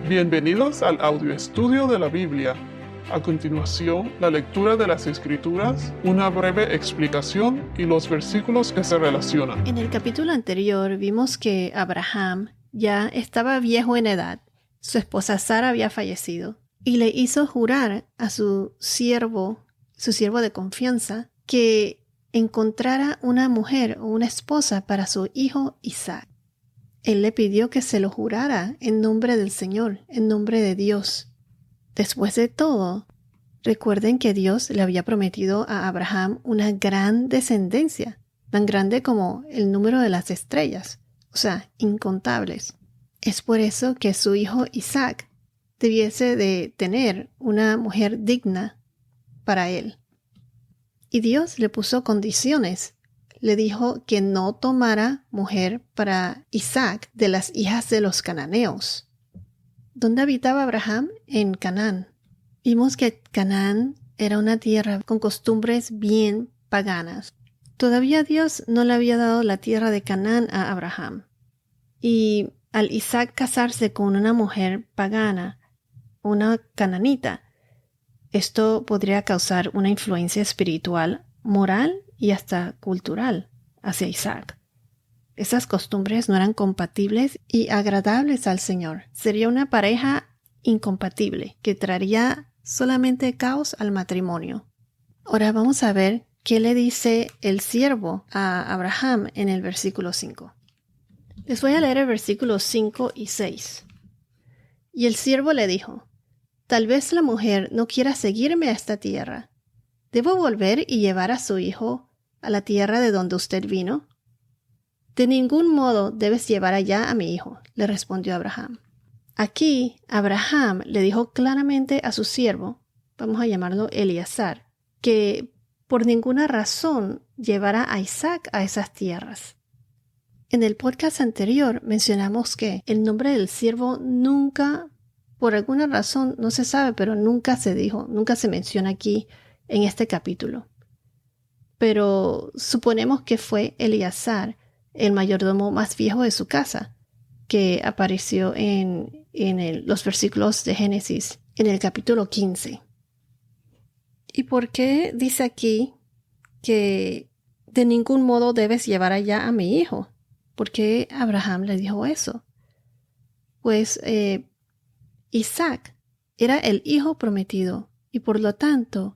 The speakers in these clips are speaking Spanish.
Bienvenidos al audio estudio de la Biblia. A continuación, la lectura de las Escrituras, una breve explicación y los versículos que se relacionan. En el capítulo anterior vimos que Abraham ya estaba viejo en edad. Su esposa Sara había fallecido y le hizo jurar a su siervo de confianza, que encontrara una mujer o una esposa para su hijo Isaac. Él le pidió que se lo jurara en nombre del Señor, en nombre de Dios. Después de todo, recuerden que Dios le había prometido a Abraham una gran descendencia, tan grande como el número de las estrellas, o sea, incontables. Es por eso que su hijo Isaac debiese de tener una mujer digna para él. Y Dios le puso condiciones. Le dijo que no tomara mujer para Isaac de las hijas de los cananeos. ¿Dónde habitaba Abraham? En Canaán. Vimos que Canaán era una tierra con costumbres bien paganas. Todavía Dios no le había dado la tierra de Canaán a Abraham. Y al Isaac casarse con una mujer pagana, una cananita, esto podría causar una influencia espiritual, moral y hasta cultural hacia Isaac. Esas costumbres no eran compatibles y agradables al Señor. Sería una pareja incompatible que traería solamente caos al matrimonio. Ahora vamos a ver qué le dice el siervo a Abraham en el versículo 5. Les voy a leer el versículo 5 y 6. Y el siervo le dijo: tal vez la mujer no quiera seguirme a esta tierra. ¿Debo volver y llevar a su hijo a la tierra de donde usted vino? De ningún modo debes llevar allá a mi hijo, le respondió Abraham. Aquí Abraham le dijo claramente a su siervo, vamos a llamarlo Eliezer, que por ninguna razón llevara a Isaac a esas tierras. En el podcast anterior mencionamos que el nombre del siervo nunca, por alguna razón, no se sabe, pero nunca se dijo, nunca se menciona aquí en este capítulo. Pero suponemos que fue Eliezer, el mayordomo más viejo de su casa, que apareció en los versículos de Génesis, en el capítulo 15. ¿Y por qué dice aquí que de ningún modo debes llevar allá a mi hijo? ¿Por qué Abraham le dijo eso? Pues Isaac era el hijo prometido y por lo tanto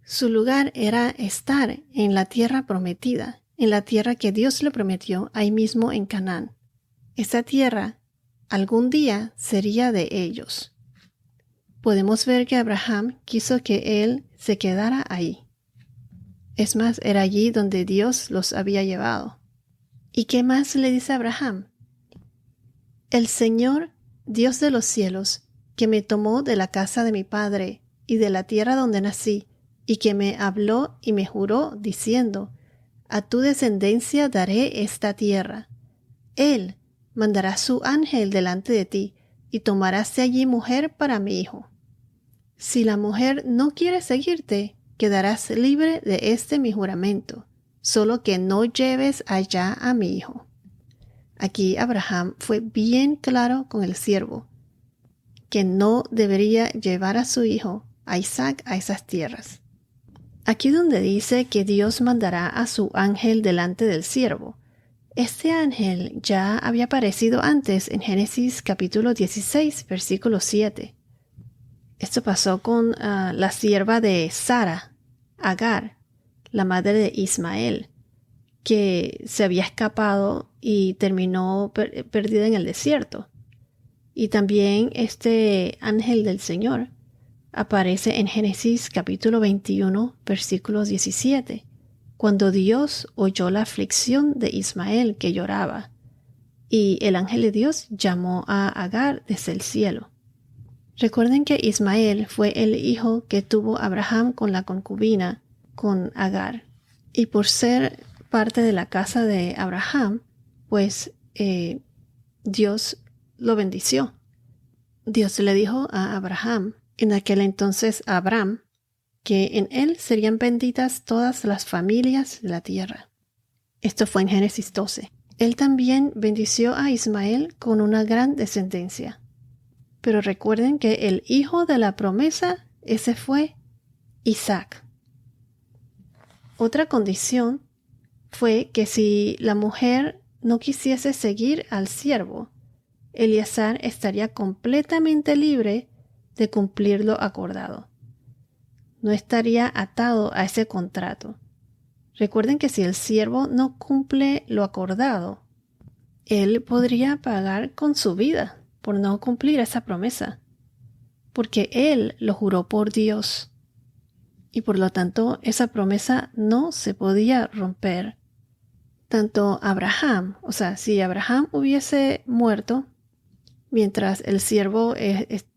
su lugar era estar en la tierra prometida, en la tierra que Dios le prometió ahí mismo en Canaán. Esa tierra algún día sería de ellos. Podemos ver que Abraham quiso que él se quedara ahí. Es más, era allí donde Dios los había llevado. ¿Y qué más le dice Abraham? El Señor, Dios de los cielos, que me tomó de la casa de mi padre y de la tierra donde nací, y que me habló y me juró, diciendo: a tu descendencia daré esta tierra. Él mandará su ángel delante de ti, y tomarás de allí mujer para mi hijo. Si la mujer no quiere seguirte, quedarás libre de este mi juramento, solo que no lleves allá a mi hijo. Aquí Abraham fue bien claro con el siervo, que no debería llevar a su hijo, a Isaac, a esas tierras. Aquí donde dice que Dios mandará a su ángel delante del siervo, este ángel ya había aparecido antes en Génesis capítulo 16, versículo 7. Esto pasó con la sierva de Sara, Agar, la madre de Ismael, que se había escapado y terminó perdida en el desierto. Y también este ángel del Señor aparece en Génesis capítulo 21, versículo 17, cuando Dios oyó la aflicción de Ismael que lloraba, y el ángel de Dios llamó a Agar desde el cielo. Recuerden que Ismael fue el hijo que tuvo Abraham con la concubina, con Agar, y por ser parte de la casa de Abraham, pues Dios lo bendició. Dios le dijo a Abraham, en aquel entonces Abram, que en él serían benditas todas las familias de la tierra. Esto fue en Génesis 12. Él también bendició a Ismael con una gran descendencia. Pero recuerden que el hijo de la promesa, ese fue Isaac. Otra condición fue que si la mujer no quisiese seguir al siervo, Eleazar estaría completamente libre de cumplir lo acordado. No estaría atado a ese contrato. Recuerden que si el siervo no cumple lo acordado, él podría pagar con su vida por no cumplir esa promesa, porque él lo juró por Dios. Y por lo tanto, esa promesa no se podía romper. Tanto Abraham, o sea, si Abraham hubiese muerto mientras el siervo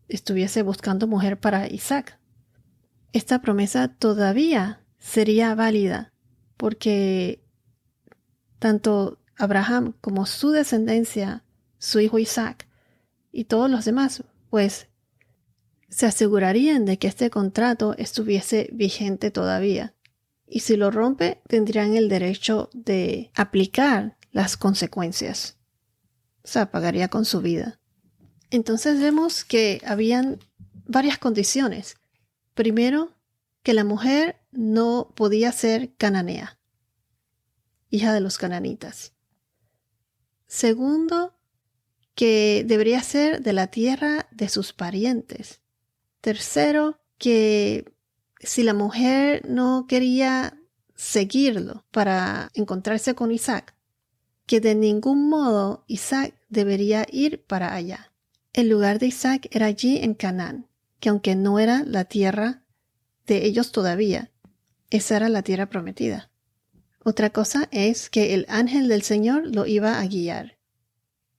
estuviese buscando mujer para Isaac, esta promesa todavía sería válida, porque tanto Abraham como su descendencia, su hijo Isaac y todos los demás, pues se asegurarían de que este contrato estuviese vigente todavía. Y si lo rompe, tendrían el derecho de aplicar las consecuencias. O sea, pagaría con su vida. Entonces vemos que habían varias condiciones. Primero, que la mujer no podía ser cananea, hija de los cananitas. Segundo, que debería ser de la tierra de sus parientes. Tercero, que si la mujer no quería seguirlo para encontrarse con Isaac, que de ningún modo Isaac debería ir para allá. El lugar de Isaac era allí en Canaán, que aunque no era la tierra de ellos todavía, esa era la tierra prometida. Otra cosa es que el ángel del Señor lo iba a guiar.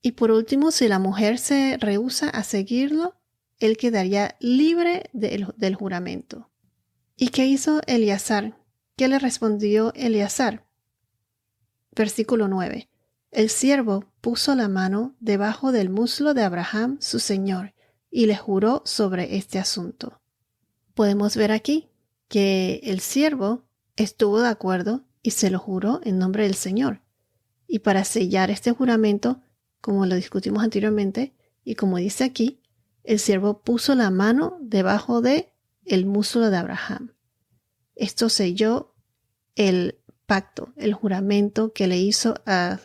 Y por último, si la mujer se rehúsa a seguirlo, él quedaría libre del juramento. ¿Y qué hizo Eleazar? ¿Qué le respondió Eleazar? Versículo 9. El siervo puso la mano debajo del muslo de Abraham, su señor, y le juró sobre este asunto. Podemos ver aquí que el siervo estuvo de acuerdo y se lo juró en nombre del Señor. Y para sellar este juramento, como lo discutimos anteriormente, y como dice aquí, el siervo puso la mano debajo de el muslo de Abraham. Esto selló el pacto, el juramento que le hizo a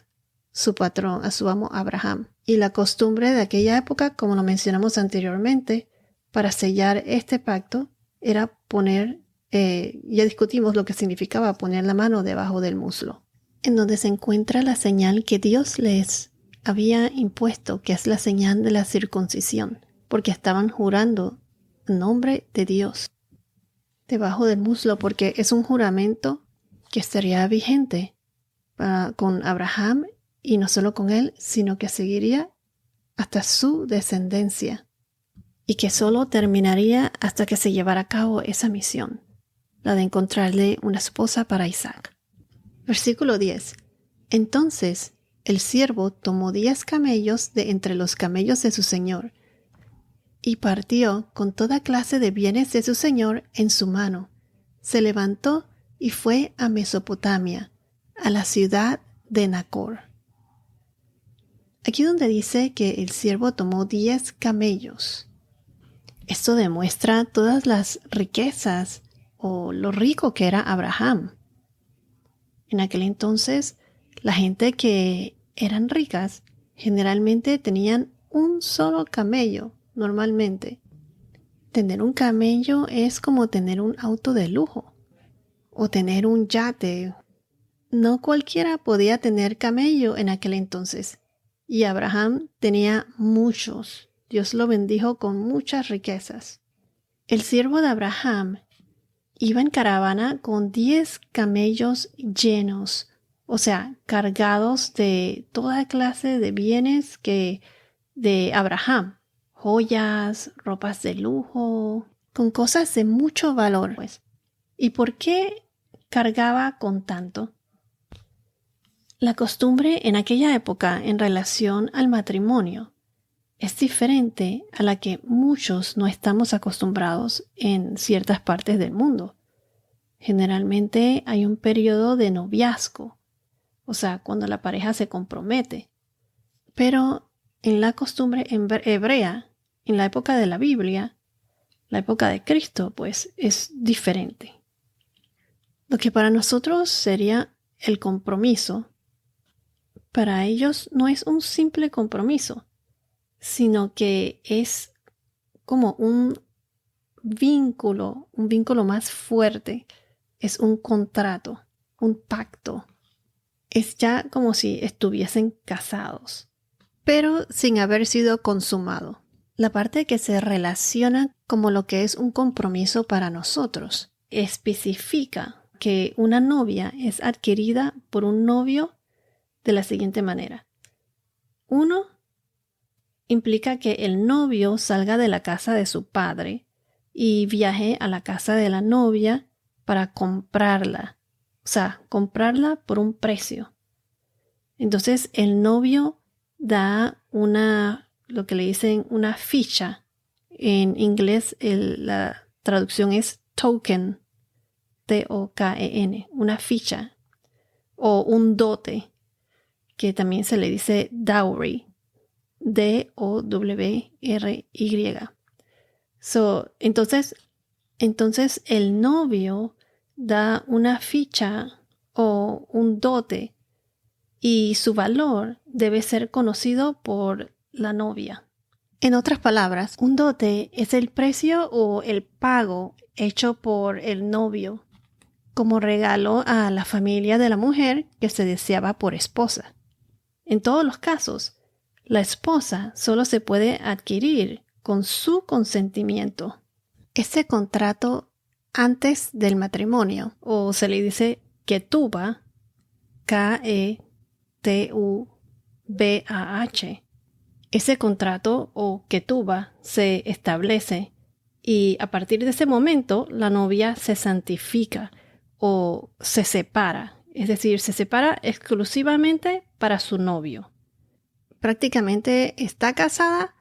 su patrón, a su amo Abraham. Y la costumbre de aquella época, como lo mencionamos anteriormente, para sellar este pacto era poner, ya discutimos lo que significaba poner la mano debajo del muslo, en donde se encuentra la señal que Dios les había impuesto, que es la señal de la circuncisión, porque estaban jurando en nombre de Dios debajo del muslo, porque es un juramento que estaría vigente con Abraham, y no solo con él, sino que seguiría hasta su descendencia, y que solo terminaría hasta que se llevara a cabo esa misión, la de encontrarle una esposa para Isaac. Versículo 10. Entonces el siervo tomó 10 camellos de entre los camellos de su señor, y partió con toda clase de bienes de su señor en su mano. Se levantó y fue a Mesopotamia, a la ciudad de Nacor. Aquí donde dice que el siervo tomó 10 camellos. Esto demuestra todas las riquezas o lo rico que era Abraham. En aquel entonces, la gente que eran ricas generalmente tenían un solo camello, normalmente. Tener un camello es como tener un auto de lujo o tener un yate. No cualquiera podía tener camello en aquel entonces. Y Abraham tenía muchos. Dios lo bendijo con muchas riquezas. El siervo de Abraham iba en caravana con 10 camellos llenos, o sea, cargados de toda clase de bienes de Abraham. Joyas, ropas de lujo, con cosas de mucho valor, pues. ¿Y por qué cargaba con tanto? La costumbre en aquella época en relación al matrimonio es diferente a la que muchos no estamos acostumbrados en ciertas partes del mundo. Generalmente hay un periodo de noviazgo, o sea, cuando la pareja se compromete. Pero en la costumbre hebrea, en la época de la Biblia, la época de Cristo, pues es diferente. Lo que para nosotros sería el compromiso, para ellos no es un simple compromiso, sino que es como un vínculo más fuerte, es un contrato, un pacto. Es ya como si estuviesen casados, pero sin haber sido consumado. La parte que se relaciona como lo que es un compromiso para nosotros especifica que una novia es adquirida por un novio de la siguiente manera. 1. Implica que el novio salga de la casa de su padre y viaje a la casa de la novia para comprarla. O sea, comprarla por un precio. Entonces el novio da lo que le dicen una ficha. En inglés la traducción es token, T-O-K-E-N, una ficha. O un dote, que también se le dice dowry, D-O-W-R-Y. Entonces el novio da una ficha o un dote y su valor debe ser conocido por la novia. En otras palabras, un dote es el precio o el pago hecho por el novio como regalo a la familia de la mujer que se deseaba por esposa. En todos los casos, la esposa solo se puede adquirir con su consentimiento. Ese contrato antes del matrimonio, o se le dice ketubah, K-E-T-U-B-A-H. Ese contrato o ketubah se establece y a partir de ese momento la novia se santifica o se separa. Es decir, se separa exclusivamente para su novio. Prácticamente está casada,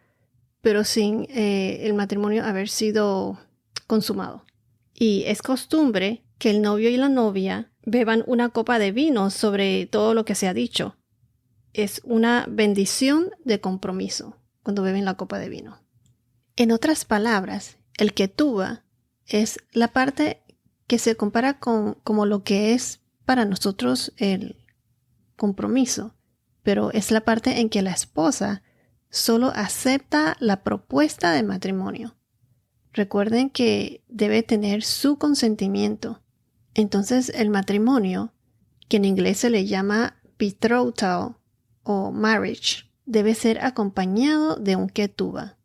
pero sin el matrimonio haber sido consumado. Y es costumbre que el novio y la novia beban una copa de vino sobre todo lo que se ha dicho. Es una bendición de compromiso cuando beben la copa de vino. En otras palabras, el ketubah es la parte que se compara como lo que es para nosotros el compromiso, pero es la parte en que la esposa solo acepta la propuesta de matrimonio. Recuerden que debe tener su consentimiento. Entonces el matrimonio, que en inglés se le llama betrothal o marriage, debe ser acompañado de un ketubah.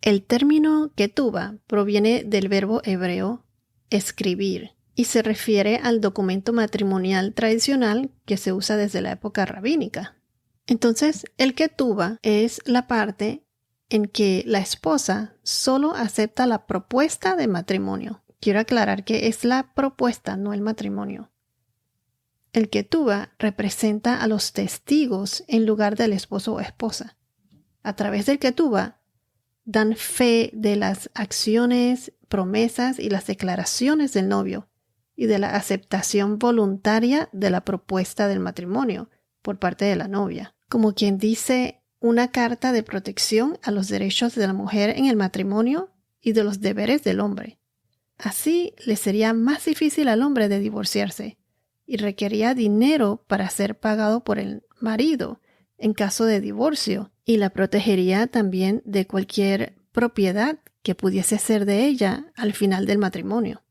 El término ketubah proviene del verbo hebreo escribir y se refiere al documento matrimonial tradicional que se usa desde la época rabínica. Entonces, el ketubah es la parte en que la esposa solo acepta la propuesta de matrimonio. Quiero aclarar que es la propuesta, no el matrimonio. El ketubah representa a los testigos en lugar del esposo o esposa. A través del ketubah dan fe de las acciones, promesas y las declaraciones del novio y de la aceptación voluntaria de la propuesta del matrimonio por parte de la novia. Como quien dice, una carta de protección a los derechos de la mujer en el matrimonio y de los deberes del hombre. Así le sería más difícil al hombre de divorciarse y requería dinero para ser pagado por el marido en caso de divorcio y la protegería también de cualquier propiedad que pudiese ser de ella al final del matrimonio.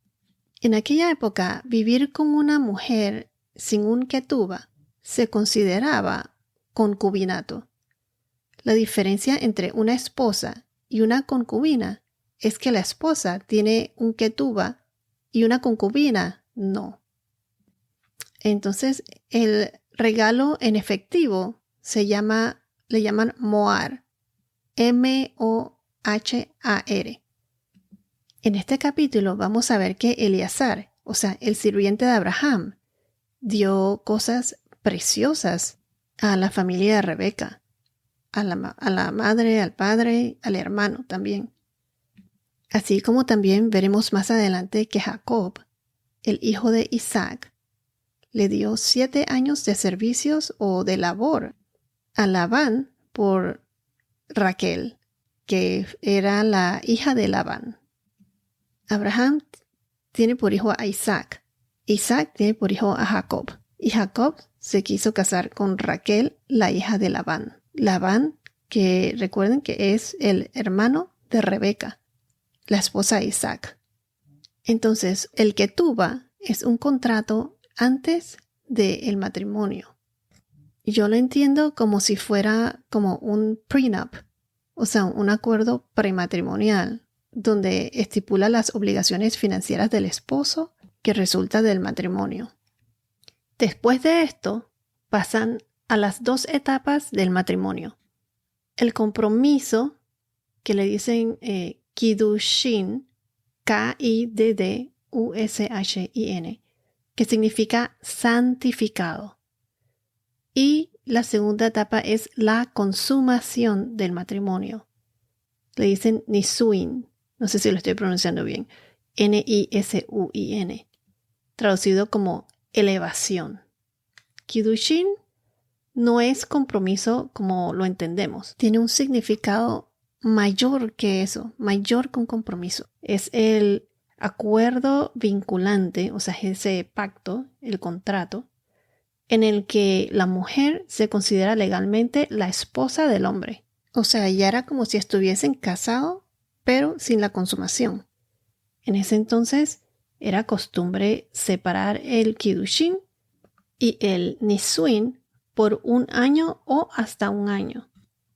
En aquella época, vivir con una mujer sin un ketubah se consideraba concubinato. La diferencia entre una esposa y una concubina es que la esposa tiene un ketubah y una concubina no. Entonces, el regalo en efectivo le llaman mohar, M-O-H-A-R. En este capítulo vamos a ver que Eleazar, o sea, el sirviente de Abraham, dio cosas preciosas a la familia de Rebeca, a la madre, al padre, al hermano también. Así como también veremos más adelante que Jacob, el hijo de Isaac, le dio 7 años de servicios o de labor a Labán por Raquel. que era la hija de Labán. Abraham tiene por hijo a Isaac. Isaac tiene por hijo a Jacob. Y Jacob se quiso casar con Raquel, la hija de Labán. Labán, que recuerden que es el hermano de Rebeca, la esposa de Isaac. Entonces, el ketubá es un contrato antes del matrimonio. Yo lo entiendo como si fuera como un prenup, o sea, un acuerdo prematrimonial, donde estipula las obligaciones financieras del esposo que resulta del matrimonio. Después de esto, pasan a las 2 etapas del matrimonio. El compromiso, que le dicen Kiddushin, K-I-D-D-U-S-H-I-N, que significa santificado. Y la segunda etapa es la consumación del matrimonio. Le dicen Nisuin, no sé si lo estoy pronunciando bien, N-I-S-U-I-N, traducido como elevación. Kiddushin no es compromiso como lo entendemos. Tiene un significado mayor que eso, mayor que un compromiso. Es el acuerdo vinculante, o sea, ese pacto, el contrato, en el que la mujer se considera legalmente la esposa del hombre. O sea, ya era como si estuviesen casados, pero sin la consumación. En ese entonces era costumbre separar el Kiddushin y el Nisuin por 1 año o hasta 1 año.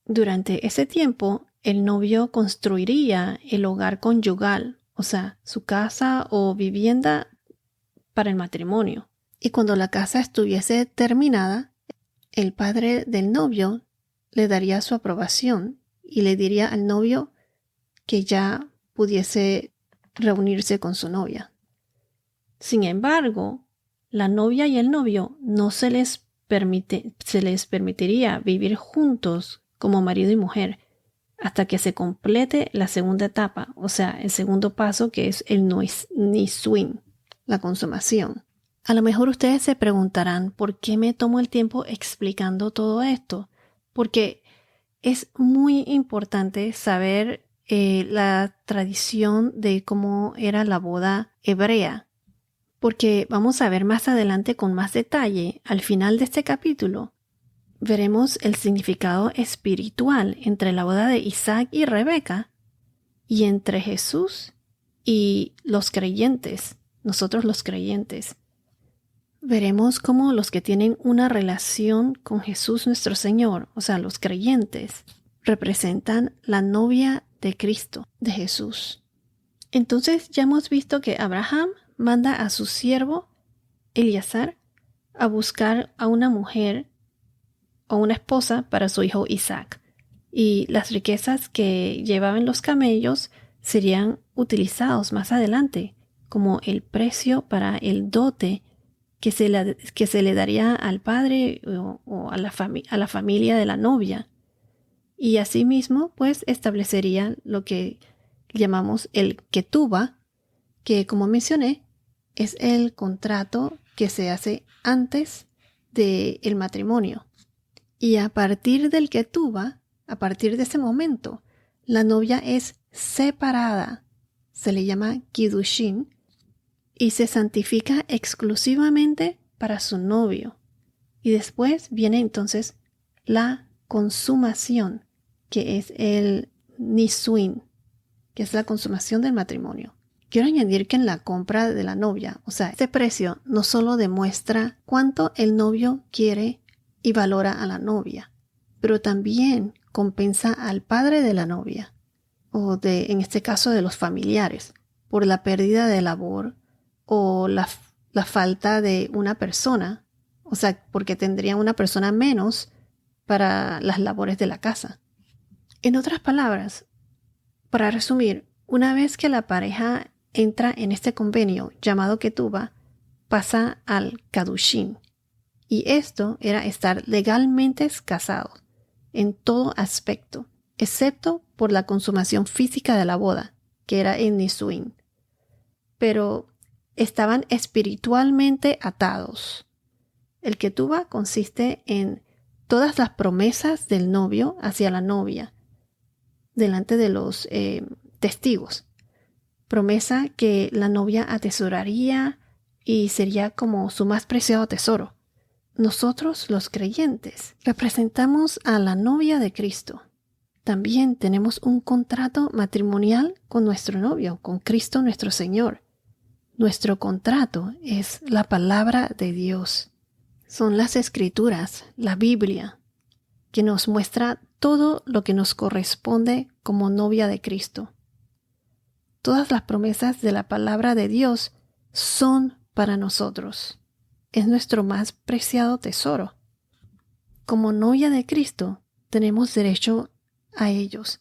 Durante ese tiempo, el novio construiría el hogar conyugal, o sea, su casa o vivienda para el matrimonio. Y cuando la casa estuviese terminada, el padre del novio le daría su aprobación y le diría al novio que ya pudiese reunirse con su novia. Sin embargo, la novia y el novio no se les permitiría vivir juntos como marido y mujer hasta que se complete la segunda etapa, o sea, el segundo paso, que es el Nisuin, la consumación. A lo mejor ustedes se preguntarán por qué me tomo el tiempo explicando todo esto, porque es muy importante saber la tradición de cómo era la boda hebrea, porque vamos a ver más adelante con más detalle, al final de este capítulo, veremos el significado espiritual entre la boda de Isaac y Rebeca y entre Jesús y los creyentes, nosotros los creyentes. Veremos cómo los que tienen una relación con Jesús nuestro Señor, o sea, los creyentes, representan la novia de Cristo, de Jesús. Entonces ya hemos visto que Abraham manda a su siervo Eliezer a buscar a una mujer o una esposa para su hijo Isaac, y las riquezas que llevaban los camellos serían utilizados más adelante como el precio para el dote que se le daría al padre o a la familia de la novia. Y asimismo, pues establecería lo que llamamos el ketubá, que como mencioné, es el contrato que se hace antes del matrimonio. Y a partir del ketubá, a partir de ese momento, la novia es separada, se le llama kiddushin, y se santifica exclusivamente para su novio. Y después viene entonces la consumación, que es el nisuin, que es la consumación del matrimonio. Quiero añadir que en la compra de la novia, o sea, este precio no solo demuestra cuánto el novio quiere y valora a la novia, pero también compensa al padre de la novia, o en este caso de los familiares, por la pérdida de labor o la falta de una persona, o sea, porque tendría una persona menos para las labores de la casa. En otras palabras, para resumir, una vez que la pareja entra en este convenio llamado ketubá, pasa al kadushin, y esto era estar legalmente casados en todo aspecto, excepto por la consumación física de la boda, que era el nisuin. Pero estaban espiritualmente atados. El ketubá consiste en todas las promesas del novio hacia la novia, delante de los testigos. Promesa que la novia atesoraría y sería como su más preciado tesoro. Nosotros, los creyentes, representamos a la novia de Cristo. También tenemos un contrato matrimonial con nuestro novio, con Cristo nuestro Señor. Nuestro contrato es la palabra de Dios. Son las Escrituras, la Biblia, que nos muestra todo lo que nos corresponde como novia de Cristo. Todas las promesas de la palabra de Dios son para nosotros. Es nuestro más preciado tesoro. Como novia de Cristo, tenemos derecho a ellos.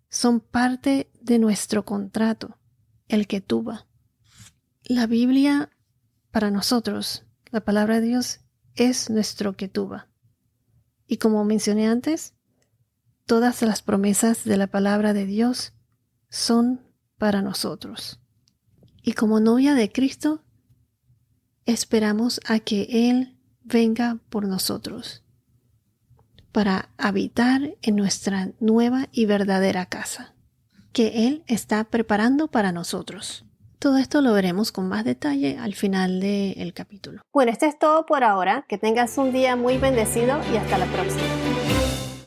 Son parte de nuestro contrato, el ketubah. La Biblia, para nosotros, la palabra de Dios, es nuestro ketubah. Y como mencioné antes, todas las promesas de la palabra de Dios son para nosotros. Y como novia de Cristo, esperamos a que Él venga por nosotros para habitar en nuestra nueva y verdadera casa, que Él está preparando para nosotros. Todo esto lo veremos con más detalle al final del capítulo. Bueno, esto es todo por ahora. Que tengas un día muy bendecido y hasta la próxima.